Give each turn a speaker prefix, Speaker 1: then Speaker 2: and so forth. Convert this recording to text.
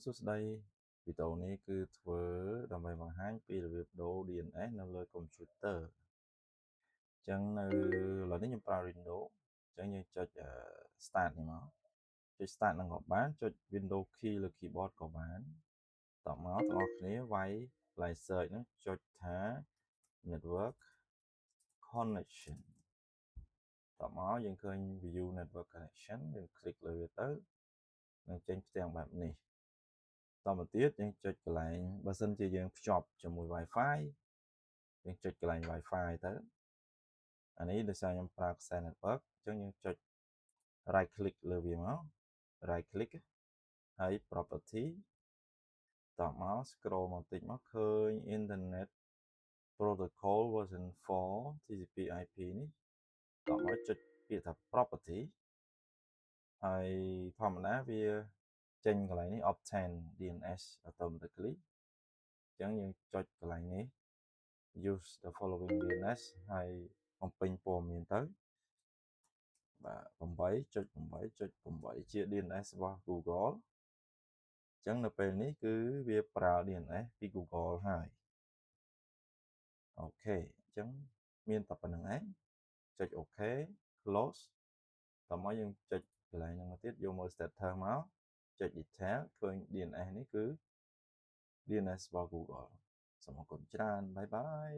Speaker 1: សួស្តីវីដេអូនេះគឺធ្វើដើម្បីបង្ហាញពីរបៀបដូរ DNS នៅលើ computer អញ្ចឹងនៅឥឡូវនេះខ្ញុំប្រើ Windows អញ្ចឹងយើងចុច start នេះមកចុច start នឹងក៏បានចុច Windows key លើ keyboard ក៏បានតមកទាំងអស់គ្នាវាយ line search ហ្នឹងចុចថា network connection តមកយើងឃើញ view network connection យើង click លើវាទៅនឹងចេញផ្ទាំងបែបនេះតមកទៀតយើងចុចកន្លែងបើសិនជាយើងភ្ជាប់ជាមួយ Wi-Fi យើងចុចកន្លែង Wi-Fi ទៅអានេះដោយសារខ្ញុំប្រើខ្សែ network អញ្ចឹងយើងចុច right click លើវាមក right click ហើយ property តមក scroll មកតិចមកឃើញ internet protocol version 4 TCP/IP នេះតមកចុចពាក្យថា property ហើយធម្មតាវាចេញកន្លែងនេះ obtain DNS automatically អញ្ចឹងយើងចុចកន្លែងនេះ use the following DNS ហើយបំពេញព័ត៌មានទៅបាទ8.8.8 ជា DNS របស់ Google អញ្ចឹងនៅពេលនេះគឺវាប្រើ DNS ពី Google ហើយអូខេអញ្ចឹងមានតែប៉ុណ្្នឹងឯងចុច OK close តមកយើងចុចកន្លែងហ្នឹងមកទៀតយកមើល status មកចុច detail ឃើញ DNS នេះគឺ DNS របស់ Google សូមអរគុណច្រើនបាយបាយ